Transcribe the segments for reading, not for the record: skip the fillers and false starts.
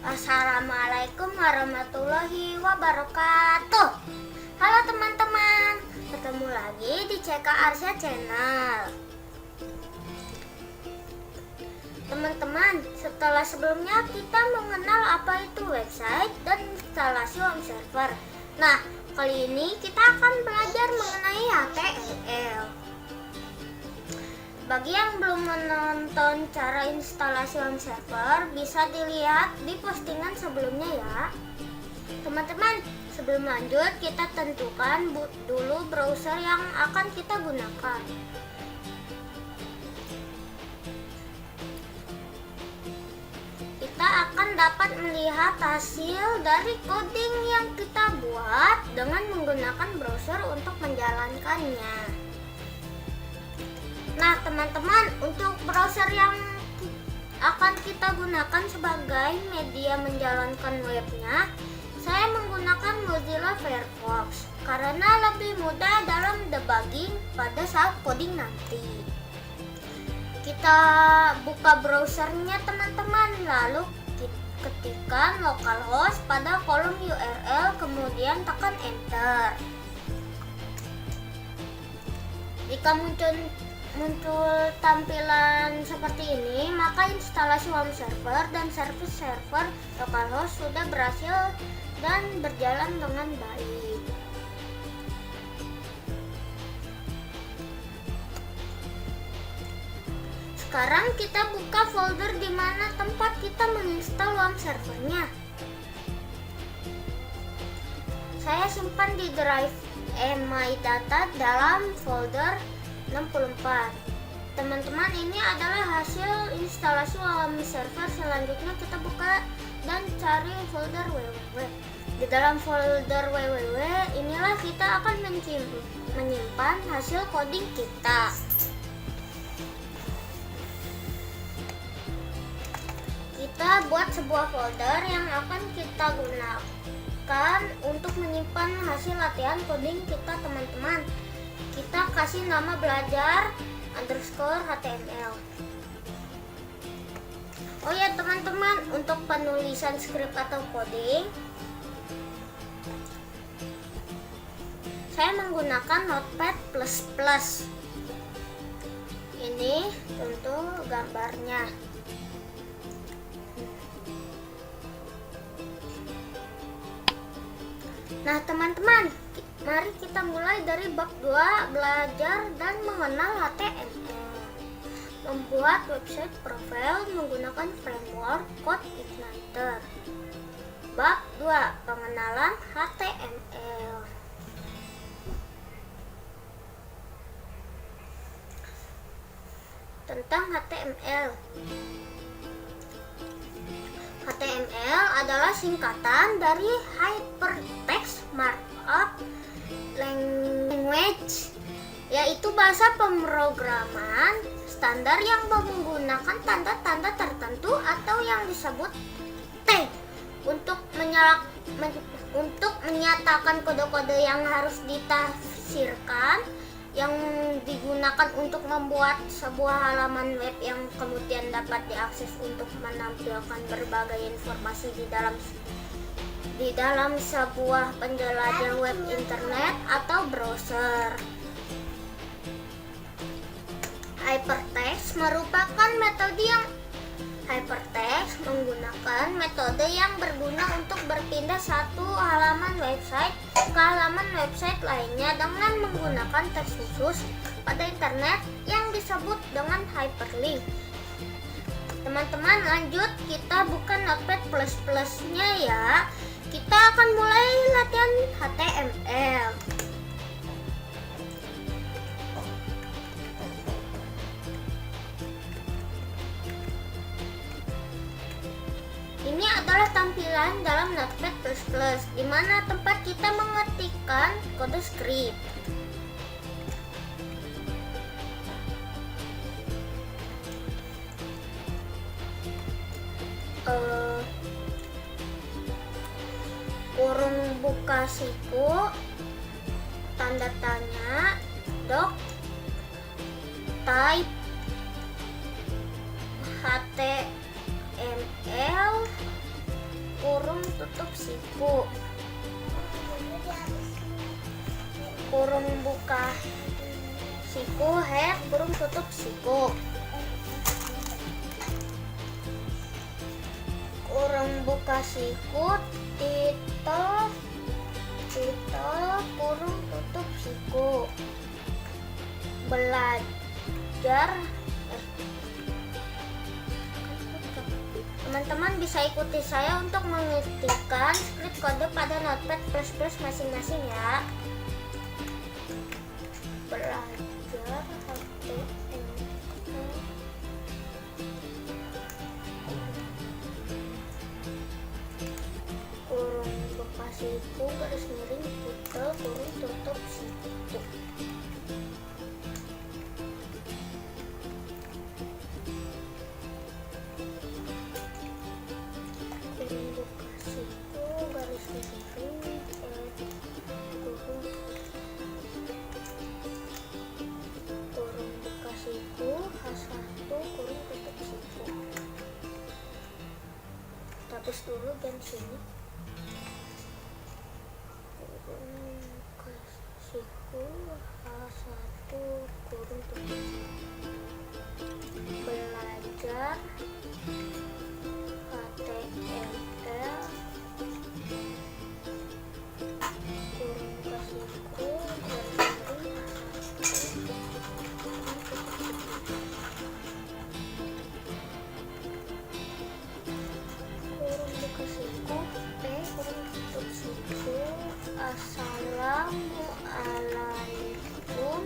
Assalamualaikum warahmatullahi wabarakatuh. Halo teman-teman, ketemu lagi di CK Arsya Channel. Teman-teman, setelah sebelumnya kita mengenal apa itu website dan instalasi home server. Nah, kali ini kita akan belajar mengenai HTML. Bagi yang belum menonton cara instalasi home server, bisa dilihat di postingan sebelumnya ya. Teman-teman, sebelum lanjut kita tentukan dulu browser yang akan kita gunakan. Kita akan dapat melihat hasil dari coding yang kita buat dengan menggunakan browser untuk menjalankannya. Nah teman-teman, untuk browser yang akan kita gunakan sebagai media menjalankan webnya, saya menggunakan Mozilla Firefox karena lebih mudah dalam debugging pada saat coding nanti. Kita buka browsernya teman-teman, lalu ketikkan localhost pada kolom URL, kemudian tekan enter. Jika muncul tampilan seperti ini, maka instalasi home server dan service server localhost sudah berhasil dan berjalan dengan baik. Sekarang kita buka folder di mana tempat kita menginstal home servernya. Saya simpan di drive MyData dalam folder 64. Teman-teman, ini adalah hasil instalasi home server. Selanjutnya kita buka dan cari folder www. Di dalam folder www inilah kita akan menyimpan hasil coding kita. Kita buat sebuah folder yang akan kita gunakan untuk menyimpan hasil latihan coding kita teman-teman. Kita kasih nama belajar _html. Oh ya teman-teman, untuk penulisan skrip atau coding saya menggunakan Notepad++. Ini tentu gambarnya. Nah teman-teman, mari kita mulai dari bab 2, belajar dan mengenal HTML. Membuat website profile menggunakan framework CodeIgniter. Bab 2, pengenalan HTML. Tentang HTML. HTML adalah singkatan dari Hypertext Markup Language, yaitu bahasa pemrograman standar yang menggunakan tanda-tanda tertentu atau yang disebut tag untuk menyatakan kode-kode yang harus ditafsirkan, yang digunakan untuk membuat sebuah halaman web yang kemudian dapat diakses untuk menampilkan berbagai informasi di dalam sebuah penjelajah web internet atau browser. Hypertext merupakan metode yang Hypertext menggunakan metode yang berguna untuk berpindah satu halaman website ke halaman website lainnya dengan menggunakan teks khusus pada internet yang disebut dengan hyperlink. Teman-teman, lanjut kita buka Notepad++-nya ya. Kita akan mulai latihan HTML. Ini adalah tampilan dalam Notepad++, di mana tempat kita mengetikkan kode script. Kurung buka siku, tanda tanya, doc, type, HTML, tutup siku, kurung buka siku, head, kurung tutup siku, kurung buka siku, titel, kurung tutup siku. Belajar, teman-teman bisa ikuti saya untuk mengetikkan script kode pada notepad plus masing-masing ya. Belajar HTML, kurung buka siku, garis miring, titel, kurung tutup siku. Hapus dulu dan sini. Kurung siku H1 kurung tutup. Belajar HTML kurung siku Assalamualaikum.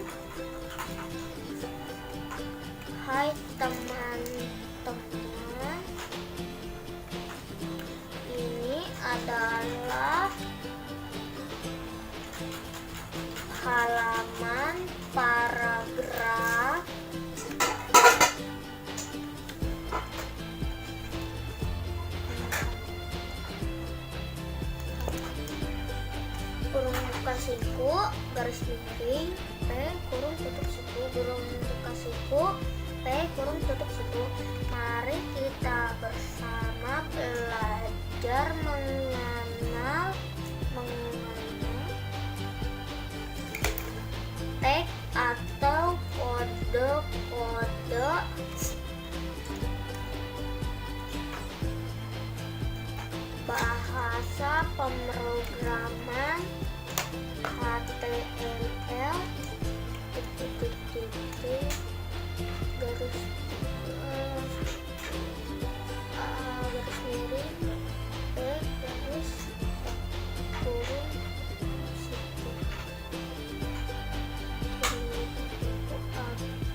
Hai teman-teman, ini adalah halaman paragraf kurung buka siku, garis miring, P, kurung tutup siku, kurung buka siku, P, kurung tutup siku. Mari kita bersama belajar mengenal teks atau kode-kode bahasa pemrograman HTML garis miring garis kurung siku,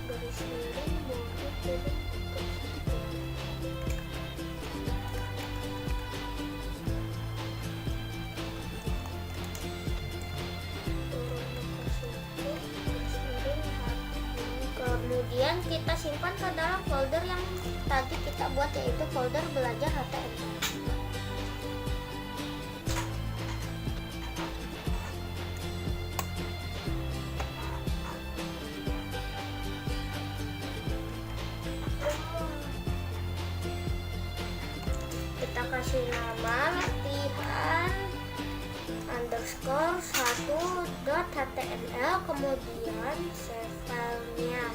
garis miring kurung siku. Kemudian kita simpan ke dalam folder yang tadi kita buat, yaitu folder belajar HTML. Kita kasih nama latihan _1.html, kemudian save filenya.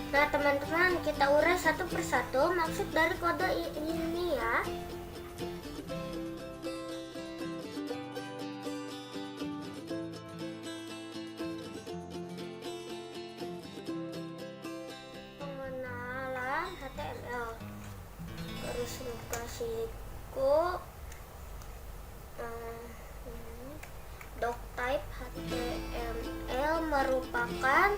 Nah teman-teman, kita urai satu persatu maksud dari kode ini ya. Pengenalan HTML, garis buka siku, doctype HTML merupakan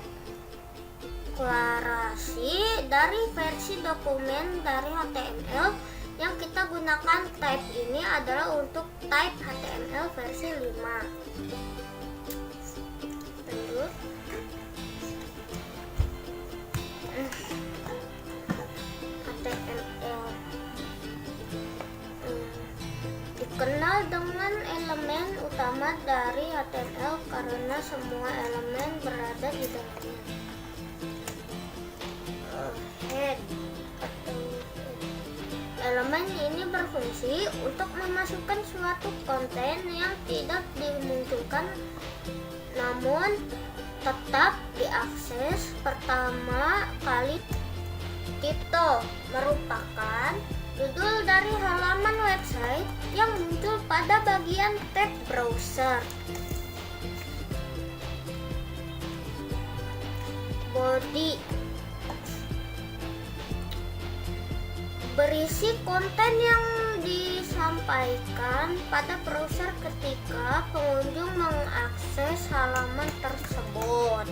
deklarasi dari versi dokumen dari HTML yang kita gunakan. Type ini adalah untuk type HTML versi 5. Terus HTML dengan elemen utama dari HTML karena semua elemen berada di dalamnya. Head atau elemen ini berfungsi untuk memasukkan suatu konten yang tidak dimunculkan namun tetap diakses pertama kali. Title merupakan judul dari halaman website yang muncul pada bagian tab browser. Body berisi konten yang disampaikan pada browser ketika pengunjung mengakses halaman tersebut.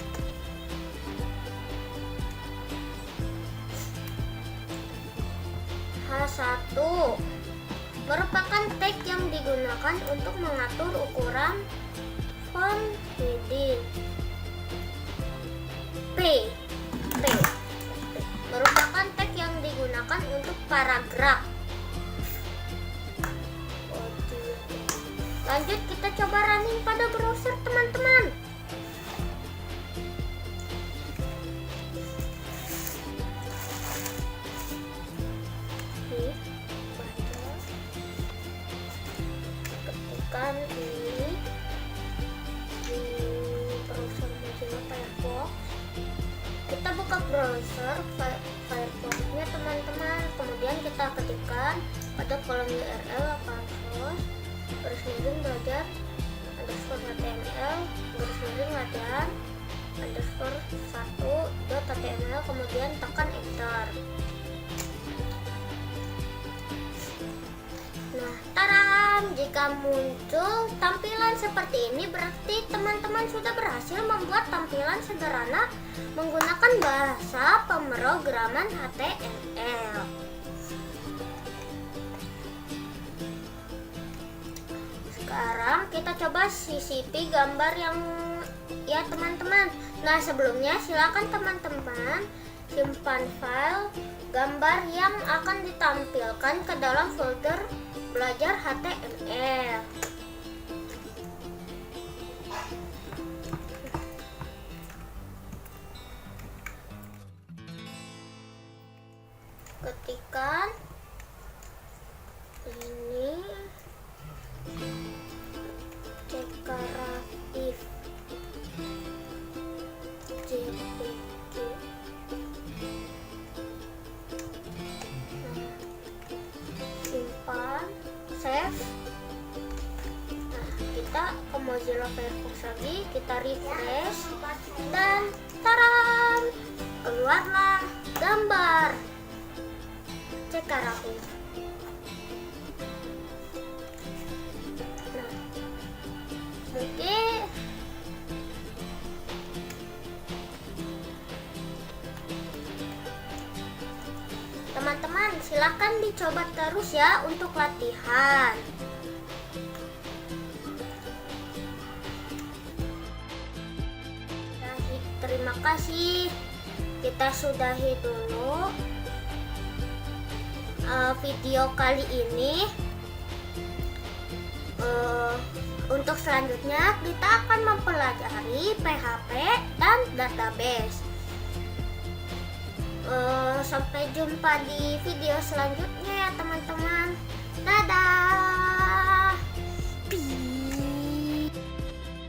H1 merupakan tag yang digunakan untuk mengatur ukuran font heading. P merupakan tag yang digunakan untuk paragraf. Lanjut, kita coba running pada browser teman-teman. Ketikkan ini di browser Mozilla Firefox. Kita buka browser Firefox-nya teman-teman, kemudian kita ketikkan pada kolom URL garis miring belajar _html garis miring latihan _1.html, kemudian tekan enter. Nah, taram, jika muncul tampilan seperti ini berarti teman-teman sudah berhasil membuat tampilan sederhana menggunakan bahasa pemrograman HTML. Sekarang kita coba sisipi gambar yang ya teman-teman. Nah, sebelumnya silakan teman-teman simpan file gambar yang akan ditampilkan ke dalam folder belajar HTML. Ketikkan ini dekoratif JPG. Simpan, save. Nah, kita ke Mozilla Firefox lagi, kita refresh dan taram, keluarlah gambar dekoratif. Nah, mungkin teman-teman silakan dicoba terus ya untuk latihan. Terima kasih. Kita sudahi dulu video kali ini. Untuk selanjutnya kita akan mempelajari PHP dan database. Sampai jumpa di video selanjutnya ya teman-teman. Dadah.